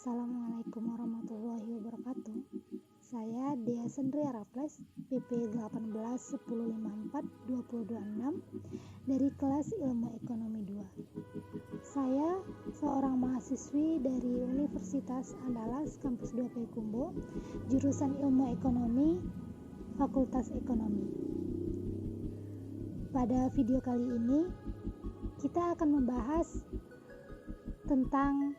Assalamualaikum warahmatullahi wabarakatuh. Saya Dea Sendria Raffles, PP 181054-2026 dari kelas Ilmu Ekonomi 2. Saya seorang mahasiswi dari Universitas Andalas Kampus 2 Payakumbuh, jurusan Ilmu Ekonomi, Fakultas Ekonomi. Pada video kali ini, kita akan membahas tentang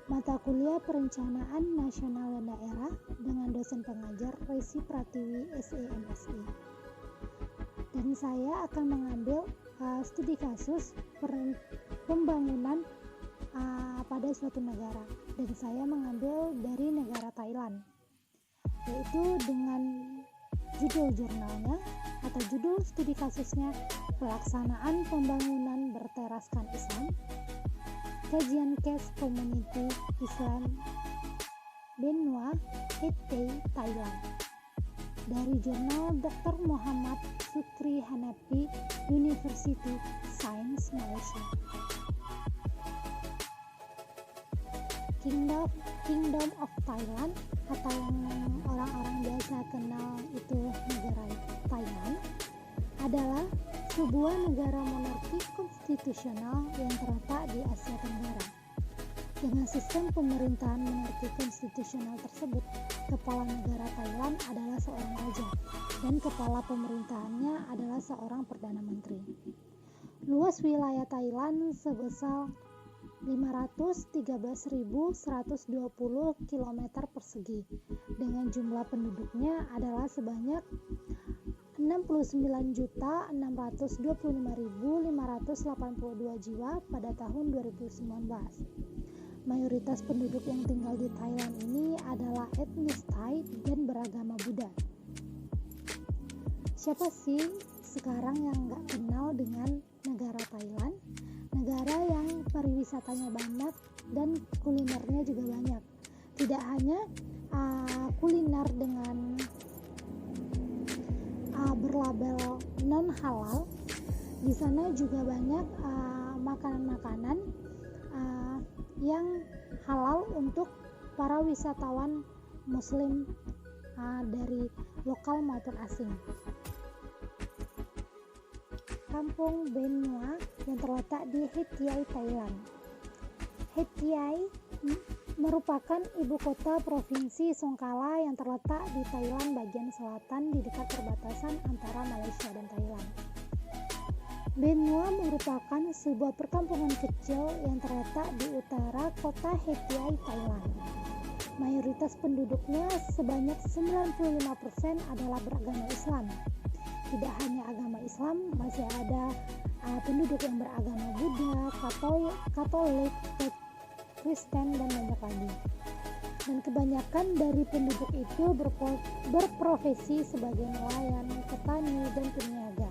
mata kuliah Perencanaan Nasional dan Daerah dengan dosen pengajar Resi Pratiwi SEMSI. Dan saya akan mengambil studi kasus pembangunan pada suatu negara, dan saya mengambil dari negara Thailand, yaitu dengan judul jurnalnya atau judul studi kasusnya Pelaksanaan Pembangunan Berteraskan Islam, Kajian Case Community Islam Benua Hetay Thailand, dari jurnal Dr. Muhammad Sukri Hanafi, University Science Malaysia. Kingdom of Thailand, atau yang orang-orang biasa kenal itu negara Thailand, adalah sebuah negara monarki konstitusional yang terletak di Asia Tenggara. Dengan sistem pemerintahan monarki konstitusional tersebut, kepala negara Thailand adalah seorang raja dan kepala pemerintahannya adalah seorang perdana menteri. Luas wilayah Thailand sebesar 513.120 km persegi, dengan jumlah penduduknya adalah sebanyak 69.625.582 jiwa pada tahun 2019. Mayoritas penduduk yang tinggal di Thailand ini adalah etnis Thai dan beragama Buddha. Siapa sih sekarang yang nggak kenal dengan negara Thailand? Negara yang pariwisatanya banyak dan kulinernya juga banyak. Tidak hanya kuliner dengan berlabel non halal, di sana juga banyak makanan-makanan yang halal untuk para wisatawan muslim dari lokal maupun asing. Kampung Benua yang terletak di Hetay, Thailand. Hetay merupakan ibu kota provinsi Songkhla yang terletak di Thailand bagian selatan di dekat perbatasan antara Malaysia dan Thailand. Benua merupakan sebuah perkampungan kecil yang terletak di utara kota Hetay, Thailand. Mayoritas penduduknya sebanyak 95% adalah beragama Islam. Tidak hanya agama Islam, masih ada penduduk yang beragama Buddha, Katolik, Kristen, dan banyak lagi. Dan kebanyakan dari penduduk itu berprofesi sebagai nelayan, petani, dan peniaga.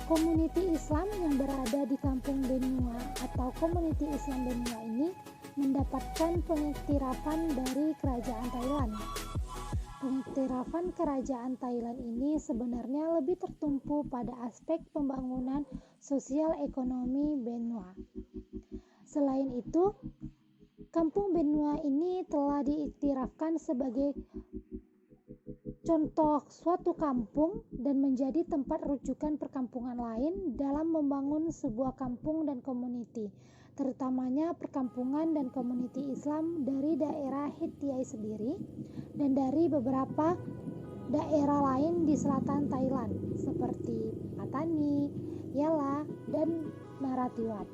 Komuniti Islam yang berada di Kampung Benua atau Komuniti Islam Benua ini mendapatkan pengiktirafan dari Kerajaan Thailand. Pengiktirafan Kerajaan Thailand ini sebenarnya lebih tertumpu pada aspek pembangunan sosial ekonomi Benua. Selain itu, Kampung Benua ini telah diiktirafkan sebagai contoh suatu kampung dan menjadi tempat rujukan perkampungan lain dalam membangun sebuah kampung dan komuniti, terutamanya perkampungan dan komuniti Islam dari daerah Hetay sendiri dan dari beberapa daerah lain di selatan Thailand seperti Patani, Yala, dan Narathiwat.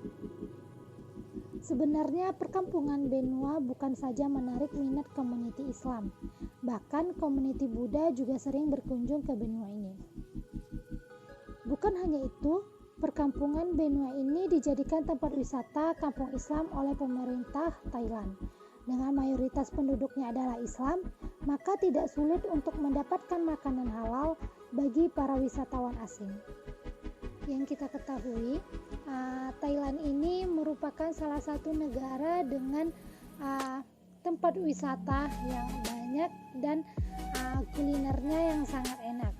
Sebenarnya perkampungan Benua bukan saja menarik minat komuniti Islam, bahkan komuniti Buddha juga sering berkunjung ke Benua ini. Bukan hanya itu, perkampungan Benua ini dijadikan tempat wisata kampung Islam oleh pemerintah Thailand. Dengan mayoritas penduduknya adalah Islam, maka tidak sulit untuk mendapatkan makanan halal bagi para wisatawan asing. Yang kita ketahui, Thailand ini merupakan salah satu negara dengan tempat wisata yang banyak dan kulinernya yang sangat enak.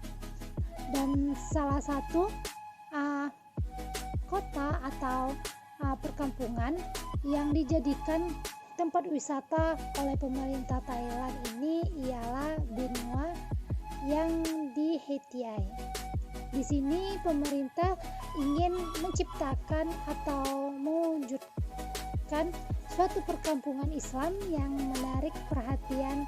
Dan salah satu kota atau perkampungan yang dijadikan tempat wisata oleh pemerintah Thailand ini ialah benua yang di Hetiai. Di sini pemerintah ingin menciptakan atau mewujudkan suatu perkampungan Islam yang menarik perhatian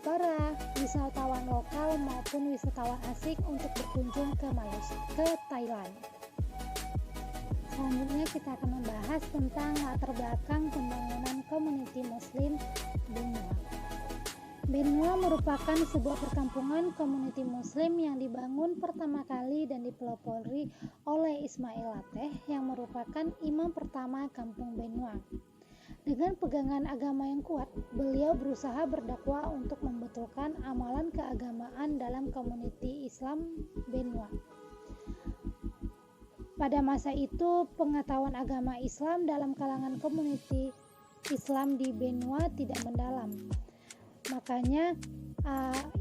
para wisatawan lokal maupun wisatawan asing untuk berkunjung ke Malaysia, ke Thailand. Selanjutnya kita akan membahas tentang latar belakang pembangunan komuniti Muslim Benua. Benua merupakan sebuah perkampungan komuniti Muslim yang dibangun pertama kali dan dipelopori oleh Ismail Lateh yang merupakan imam pertama kampung Benua. Dengan pegangan agama yang kuat, beliau berusaha berdakwah untuk membetulkan amalan keagamaan dalam komuniti Islam Benua. Pada masa itu, pengetahuan agama Islam dalam kalangan komuniti Islam di Benua tidak mendalam. Makanya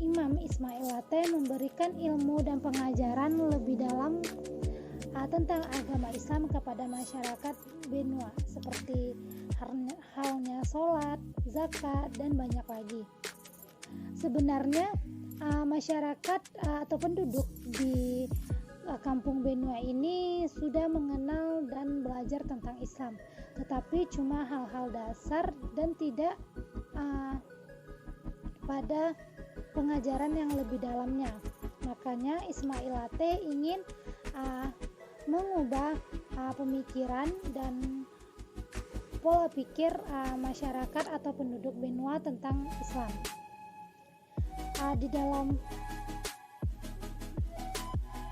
Imam Ismail Lateh memberikan ilmu dan pengajaran lebih dalam tentang agama Islam kepada masyarakat Benua, seperti halnya sholat, zakat, dan banyak lagi. Sebenarnya masyarakat atau penduduk di kampung Benua ini sudah mengenal dan belajar tentang Islam, tetapi cuma hal-hal dasar dan tidak pada pengajaran yang lebih dalamnya. Makanya Ismail Lateh ingin mengubah pemikiran dan pola pikir masyarakat atau penduduk Benua tentang Islam. Di dalam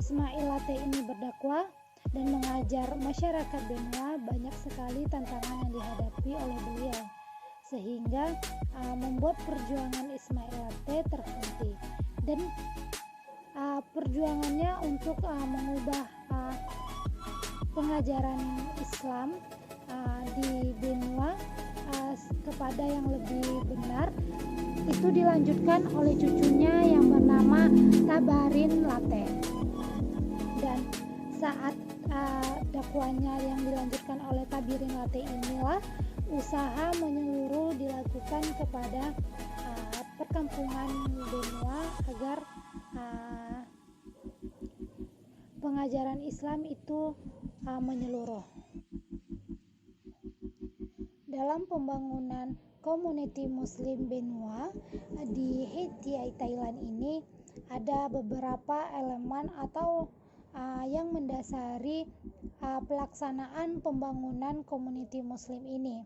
Ismail Lateh ini berdakwah dan mengajar masyarakat Benua, banyak sekali tantangan yang dihadapi oleh beliau, sehingga membuat perjuangan Ismail Lateh terhenti. Dan perjuangannya untuk mengubah pengajaran Islam di Benua kepada yang lebih benar itu dilanjutkan oleh cucunya yang bernama Tabarin Lateh. Dan saat dakwanya yang dilanjutkan oleh Tabarin Lateh inilah usaha menyeluruh dilakukan kepada perkampungan Benua agar pengajaran Islam itu menyeluruh. Dalam pembangunan komuniti Muslim Benua di Hetiai, Thailand ini ada beberapa elemen atau yang mendasari pelaksanaan pembangunan komuniti Muslim ini,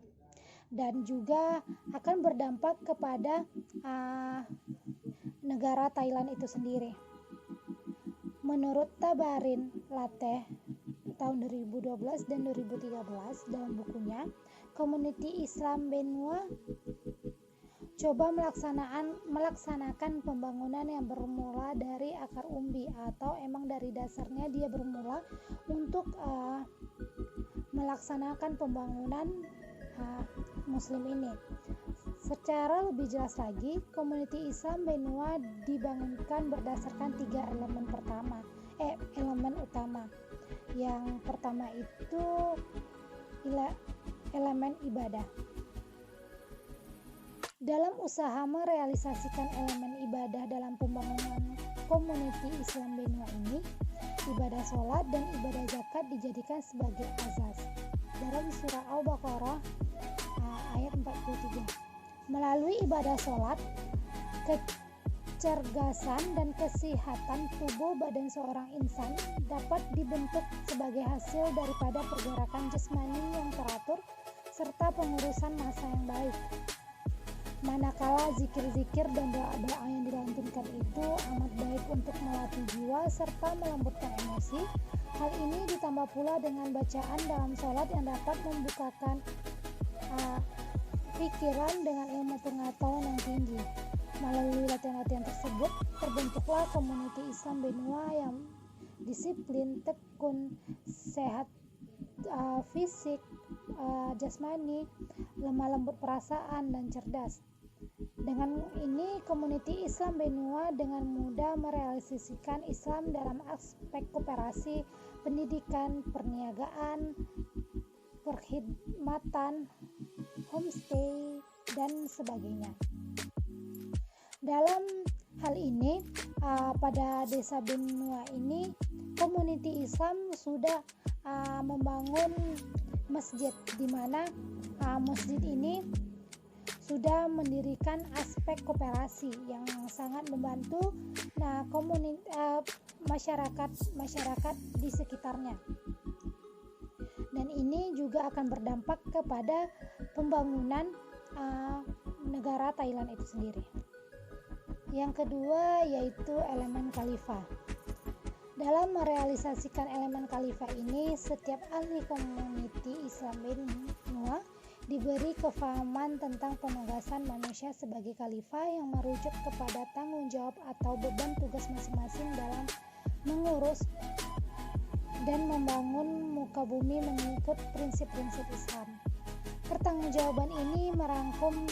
dan juga akan berdampak kepada negara Thailand itu sendiri. Menurut Tabarin Lateh tahun 2012 dan 2013 dalam bukunya Komuniti Islam Benua coba melaksanakan pembangunan yang bermula dari akar umbi, atau emang dari dasarnya dia bermula untuk melaksanakan pembangunan Muslim ini. Secara lebih jelas lagi, komuniti Islam Benua dibangunkan berdasarkan 3 elemen utama. Yang pertama itu elemen ibadah. Dalam usaha merealisasikan elemen ibadah dalam pembangunan komuniti Islam Benua ini, ibadah sholat dan ibadah zakat dijadikan sebagai asas. Dalam surah Al-Baqarah ayat 43. Melalui ibadah sholat, kecergasan dan kesehatan tubuh badan seorang insan dapat dibentuk sebagai hasil daripada pergerakan jasmani yang teratur serta pengurusan massa yang baik. Manakala zikir-zikir dan doa-doa yang dilantunkan itu amat baik untuk melatih jiwa serta melembutkan emosi. Hal ini ditambah pula dengan bacaan dalam sholat yang dapat membukakan pikiran dengan ilmu pengetahuan yang tinggi. Melalui latihan-latihan tersebut, terbentuklah komuniti Islam Benua yang disiplin, tekun, sehat fisik, jasmani, lemah lembut perasaan, dan cerdas. Dengan ini, komuniti Islam Benua dengan mudah merealisasikan Islam dalam aspek koperasi, pendidikan, perniagaan, perkhidmatan, homestay, dan sebagainya. Dalam hal ini, pada desa Benua ini, komuniti Islam sudah membangun masjid, di mana masjid ini sudah mendirikan aspek koperasi yang sangat membantu masyarakat di sekitarnya. Dan ini juga akan berdampak kepada pembangunan negara Thailand itu sendiri. Yang kedua yaitu elemen khalifah. Dalam merealisasikan elemen khalifah ini, setiap ahli komuniti Islam Benua diberi kefahaman tentang penugasan manusia sebagai khalifah yang merujuk kepada tanggung jawab atau beban tugas masing-masing dalam mengurus dan membangun muka bumi mengikut prinsip-prinsip Islam. Pertanggungjawaban ini merangkum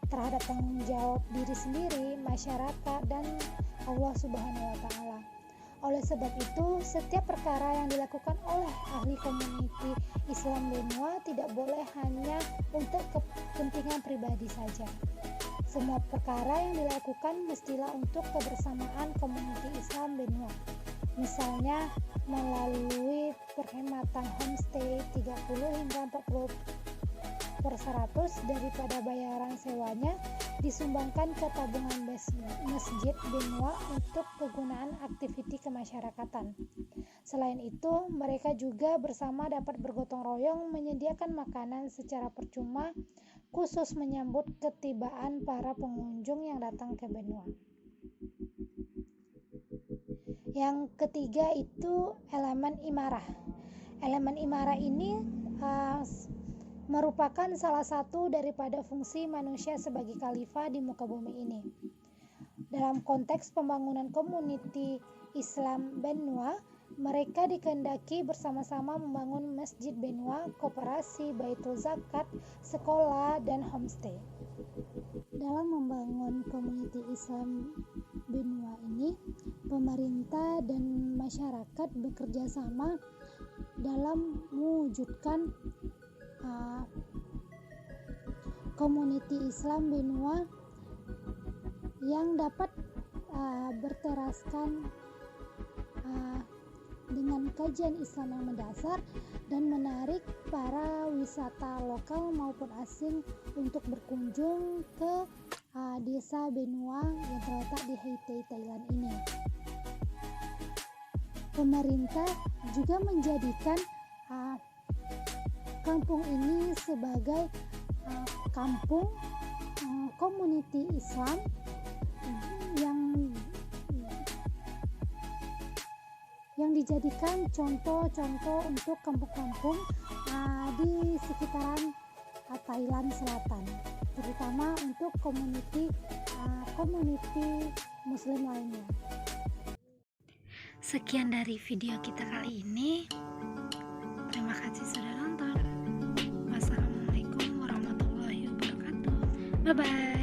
terhadap tanggung jawab diri sendiri, masyarakat, dan Allah Subhanahu wa Ta'ala. Oleh sebab itu, setiap perkara yang dilakukan oleh ahli komuniti Islam Benua tidak boleh hanya untuk kepentingan pribadi saja. Semua perkara yang dilakukan mestilah untuk kebersamaan komuniti Islam Benua. Misalnya melalui perkhidmatan homestay 30 hingga 40% daripada bayaran sewanya disumbangkan ke tabungan Masjid Benua untuk kegunaan aktiviti kemasyarakatan. Selain itu, mereka juga bersama dapat bergotong royong menyediakan makanan secara percuma khusus menyambut ketibaan para pengunjung yang datang ke Benua. Yang ketiga itu elemen imarah. Elemen imarah ini merupakan salah satu daripada fungsi manusia sebagai khalifah di muka bumi ini. Dalam konteks pembangunan komuniti Islam Benua, mereka dikehendaki bersama-sama membangun Masjid Benua, koperasi, baitul zakat, sekolah, dan homestay. Dalam membangun komuniti Islam Benua ini, pemerintah dan masyarakat bekerja sama dalam mewujudkan komuniti Islam Benua yang dapat berteraskan dengan kajian Islam yang mendasar dan menarik para wisata lokal maupun asing untuk berkunjung ke desa Benua yang terletak di Haiti, Thailand ini. Pemerintah juga menjadikan kampung ini sebagai kampung komuniti Islam yang dijadikan contoh-contoh untuk kampung-kampung di sekitaran Thailand Selatan, terutama untuk komuniti Muslim lainnya. Sekian dari video kita kali ini. Terima kasih sudah nonton. Wassalamualaikum warahmatullahi wabarakatuh. Bye bye.